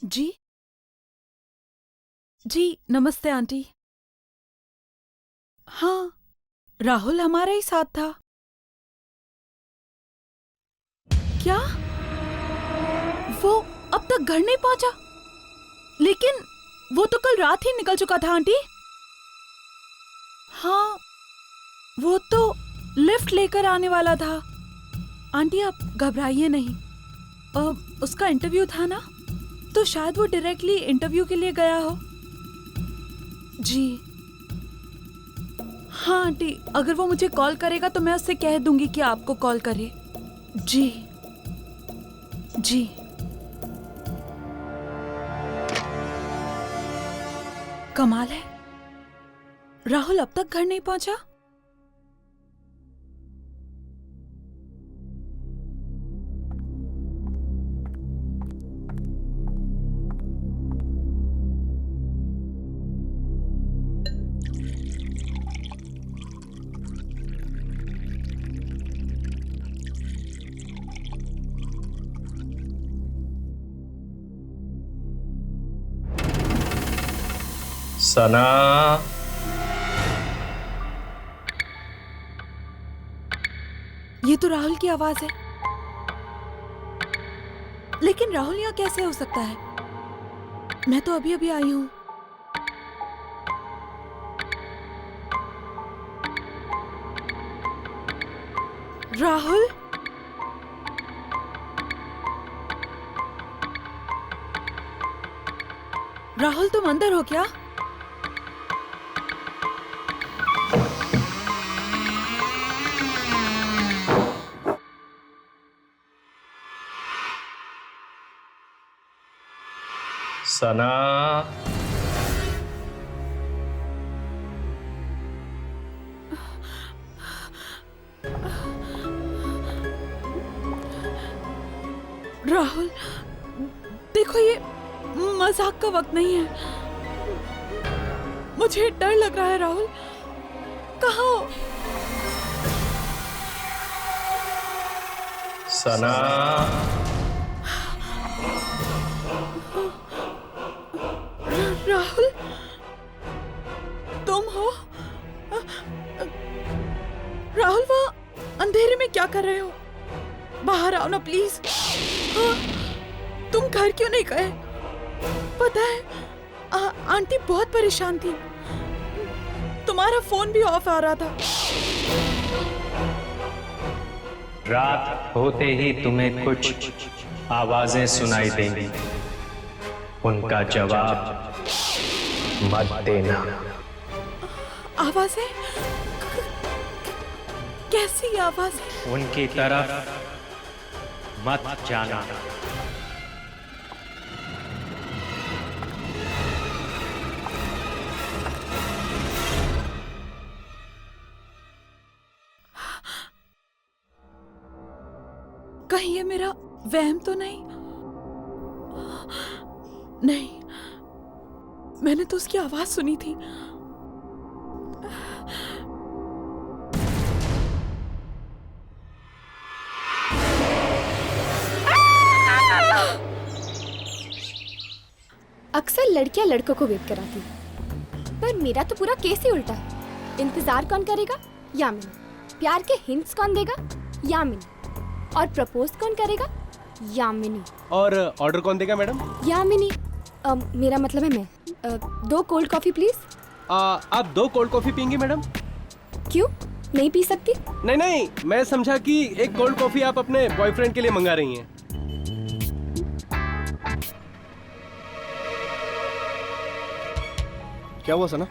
जी। जी नमस्ते आंटी। हाँ, राहुल हमारे ही साथ था। क्या वो अब तक घर नहीं पहुंचा? लेकिन वो तो कल रात ही निकल चुका था आंटी। हाँ, वो तो लिफ्ट लेकर आने वाला था। आंटी आप घबराइए नहीं, उसका इंटरव्यू था ना, तो शायद वो डायरेक्टली इंटरव्यू के लिए गया हो। जी हाँ आंटी, अगर वो मुझे कॉल करेगा तो मैं उससे कह दूंगी कि आपको कॉल करे। जी जी। कमाल है, राहुल अब तक घर नहीं पहुंचा। सना, ये तो राहुल की आवाज है, लेकिन राहुल यहाँ कैसे हो सकता है? मैं तो अभी अभी आई हूँ। राहुल, राहुल तुम अंदर हो क्या? सना, राहुल देखो, ये मजाक का वक्त नहीं है। मुझे डर लग रहा है। राहुल कहाँ हो? सना, राहुल तुम हो? राहुल वहाँ अंधेरे में क्या कर रहे हो? बाहर आओ ना प्लीज। तुम घर क्यों नहीं गए? पता है आंटी बहुत परेशान थी। तुम्हारा फोन भी ऑफ आ रहा था। रात होते ही तुम्हें कुछ आवाजें सुनाई देंगी, उनका जवाब मत देना। आवाजें? कैसी आवाजें? उनकी तरफ मत जाना। कहीं ये मेरा वहम तो नहीं? नहीं, मैंने तो उसकी आवाज सुनी थी। अक्सर लड़कियां लड़कों को वेट कराती, पर मेरा तो पूरा केस ही उल्टा है। इंतजार कौन करेगा? यामिनी। प्यार के हिंट्स कौन देगा? यामिनी। और प्रपोज कौन करेगा? यामिनी। और ऑर्डर कौन देगा मैडम? यामिनी। मेरा मतलब है मैं। 2 कोल्ड कॉफी प्लीज। आप 2 कोल्ड कॉफी पियेंगी मैडम? क्यों, नहीं पी सकती? नहीं नहीं, मैं समझा कि एक कोल्ड कॉफी आप अपने बॉयफ्रेंड के लिए मंगा रही हैं। क्या हुआ सना?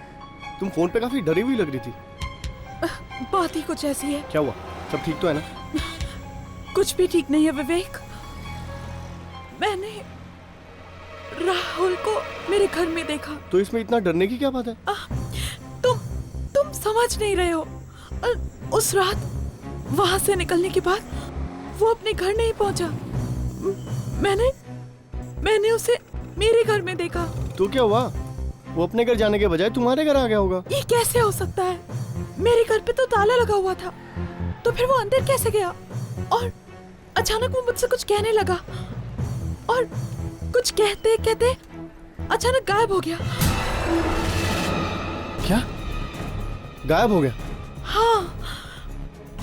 तुम फोन पे काफी डरी हुई लग रही थी। बात ही कुछ ऐसी है। क्या हुआ? सब ठीक तो है ना? कुछ भी ठीक नहीं है विवेक। मैंने राहुल को मेरे घर में देखा। तो इसमें इतना डरने की क्या बात है? तुम समझ नहीं रहे हो। उस रात वहां से निकलने के बाद वो अपने घर नहीं पहुंचा। मैंने उसे मेरे घर में देखा। तो क्या हुआ? वो अपने घर जाने के बजाय तुम्हारे घर आ गया होगा। ये कैसे हो सकता है? मेरे घर पे तो ताला लगा हुआ था, तो फिर वो अंदर कैसे गया? और अचानक वो मुझसे कुछ कहने लगा और कुछ कहते कहते अचानक गायब हो गया। क्या? गायब हो गया? हाँ,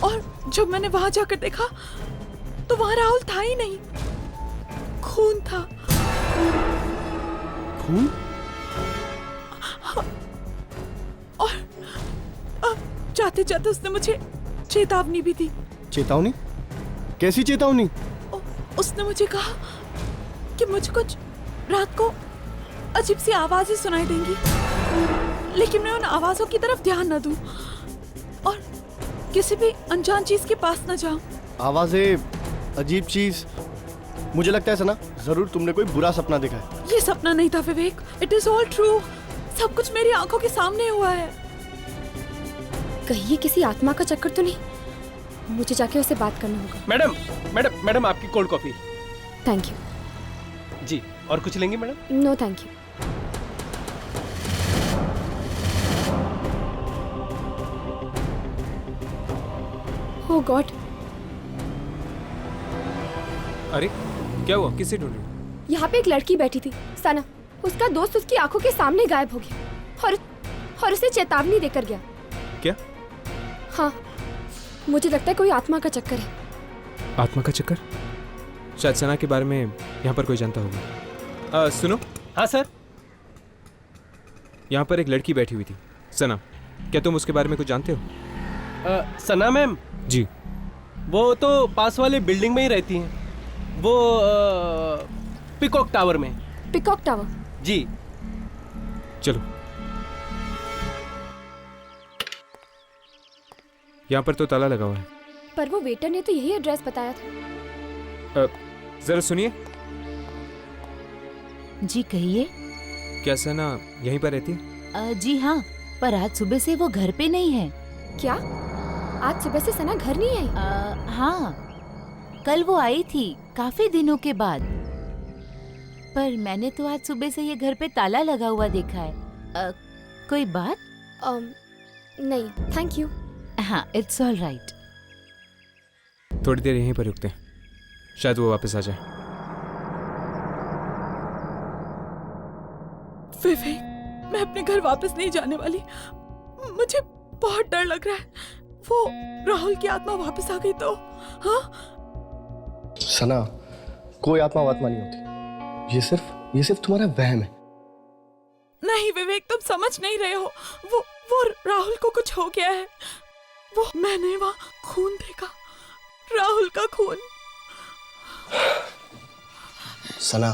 और जब मैंने वहां जाकर देखा तो वहां राहुल था ही नहीं, खून था। खून? और जाते जाते उसने मुझे चेतावनी भी दी। चेतावनी? कैसी चेतावनी? उसने मुझे कहा कि मुझे कुछ रात को अजीब सी आवाजें सुनाई देंगी, लेकिन मैं उन आवाजों की तरफ ध्यान न दूं। और किसी भी अनजान चीज के पास न जाऊं। आवाजें, अजीब चीज। मुझे लगता है सना, जरूर तुमने कोई बुरा सपना देखा है। ये सपना नहीं था विवेक, इट इज ऑल ट्रू। सब कुछ मेरी आंखों के सामने हुआ है। कहीं ये किसी आत्मा का चक्कर तो नहीं? मुझे जाके उससे बात करना होगा। मैडम मैडम मैडम, आपकी कोल्ड कॉफी। Thank you. जी, और कुछ लेंगे madam? No thank you. Oh God. अरे क्या हुआ? किसे ढूंढ रही हो? यहाँ पे एक लड़की बैठी थी, सना। उसका दोस्त उसकी आंखों के सामने गायब हो गया और उसे चेतावनी देकर गया। क्या? हाँ, मुझे लगता है कोई आत्मा का चक्कर है। आत्मा का चक्कर? शायद सना के बारे में यहाँ पर कोई जानता होगा। सुनो। हाँ सर। यहाँ पर एक लड़की बैठी हुई थी, सना। क्या तुम उसके बारे में कुछ जानते हो? सना मैम? जी। वो तो पास वाले बिल्डिंग में ही रहती हैं। वो पिकॉक टावर में। Peacock tower? जी। चलो। यहाँ पर तो ताला लगा हुआ है। पर वो वेटर ने तो यही एड्रेस बताया था। जरा सुनिए। जी कहिए। क्या सना यहीं पर रहती है? जी हाँ, पर आज सुबह से वो घर पे नहीं है। क्या? आज सुबह से सना घर नहीं आई? हाँ, कल वो आई थी काफी दिनों के बाद, पर मैंने तो आज सुबह से ये घर पे ताला लगा हुआ देखा है। कोई बात? नहीं, थैंक यू। हाँ, इट्स ऑल राइट। थोड़ी देर यहीं पर रुकते हैं, शायद वो वापस आ जाए। विवेक, मैं अपने घर वापस नहीं जाने वाली। मुझे बहुत डर लग रहा है। वो राहुल की आत्मा वापस आ गई तो? हाँ? सना, कोई आत्मा वात्मा नहीं होती। ये सिर्फ तुम्हारा वहम है। नहीं विवेक, तुम समझ नहीं रहे हो। वो राहुल को कुछ हो गया है। मैंने वहाँ खून देखा, राहुल का खून। सना,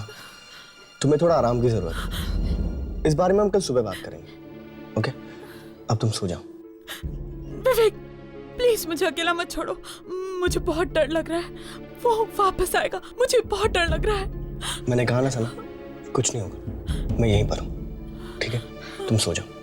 तुम्हें थोड़ा आराम की जरूरत है। इस बारे में हम कल सुबह बात करेंगे। ओके? अब तुम सो जाओ। विवेक, प्लीज मुझे अकेला मत छोड़ो। मुझे बहुत डर लग रहा है। वो वापस आएगा, मुझे बहुत डर लग रहा है। मैंने कहा ना सना, कुछ नहीं होगा। मैं यहीं पर हूँ, ठीक है? तुम सो जाओ।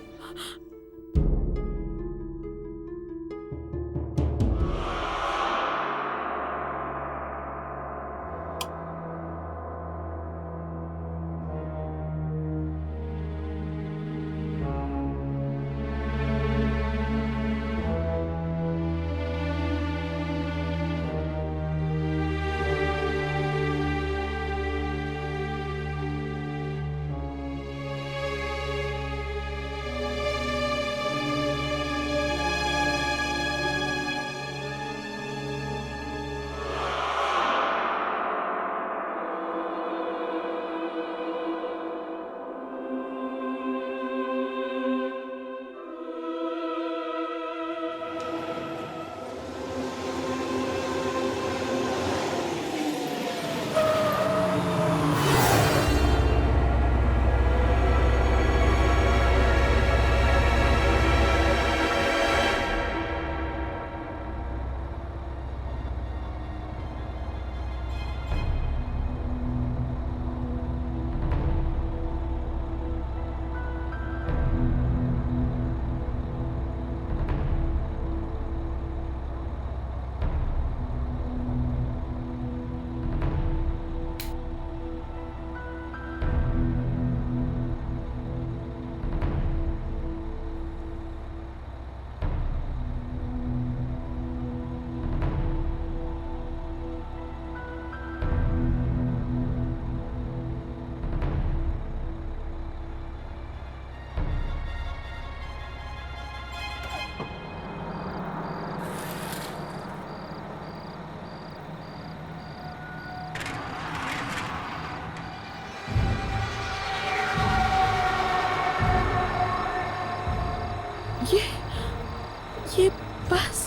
ये बस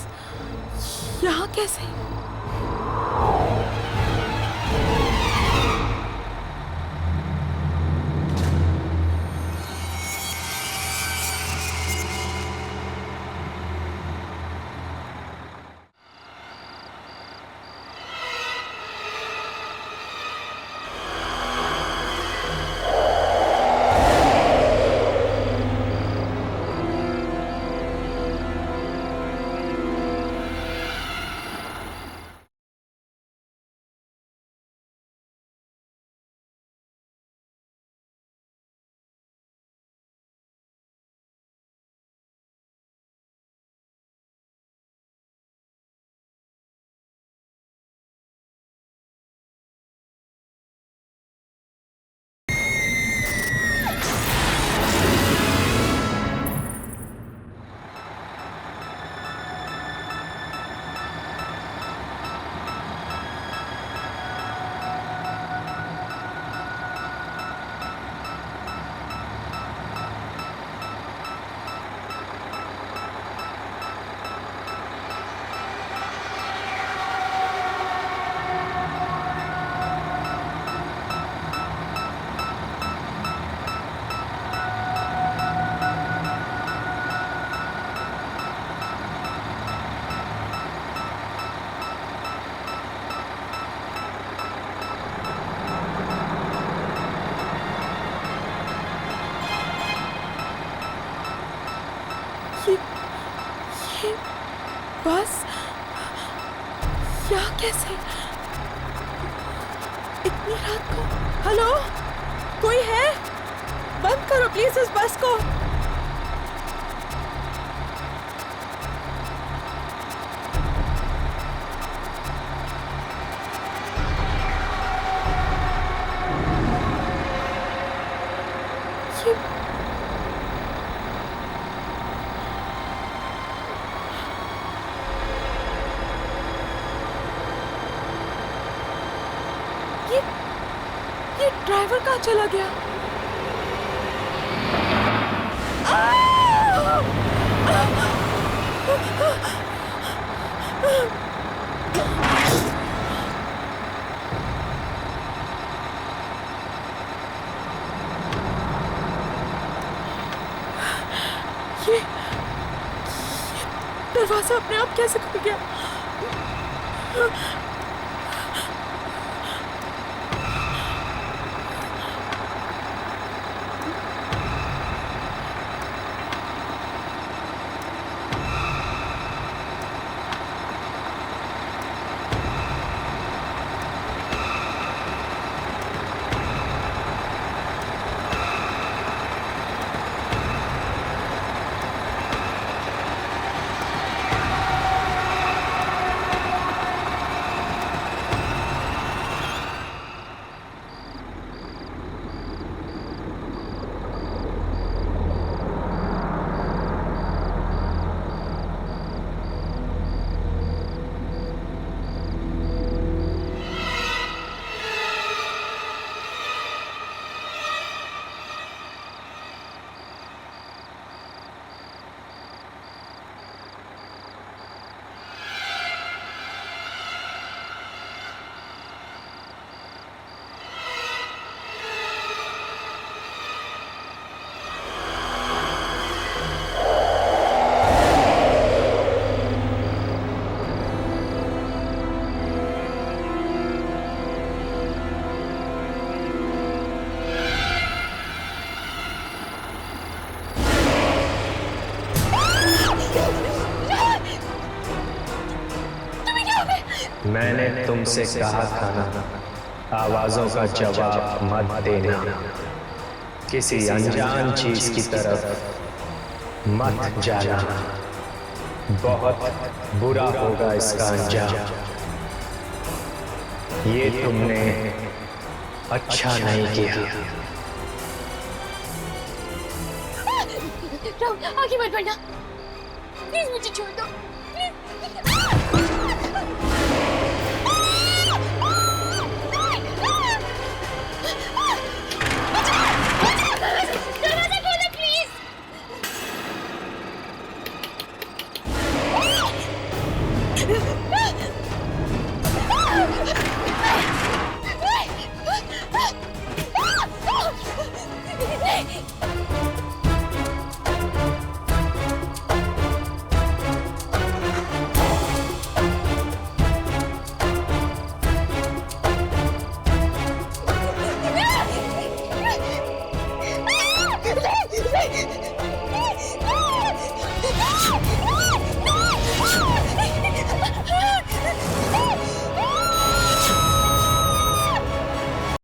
यहाँ कैसे? ये बस यहाँ कैसे? इतनी रात को? हेलो, कोई है? बंद करो प्लीज इस बस को। ये ड्राइवर कहाँ चला गया? ये दरवाजा अपने आप कैसे खुल गया? मैंने तुमसे कहा था ना, आवाजों का जवाब मत देना, किसी अनजान चीज की तरफ मत जाना, बहुत बुरा होगा इसका अंजाम। ये तुमने अच्छा नहीं किया। राहुल, आगे मत बढ़ना, प्लीज मुझे छोड़ दो, प्लीज।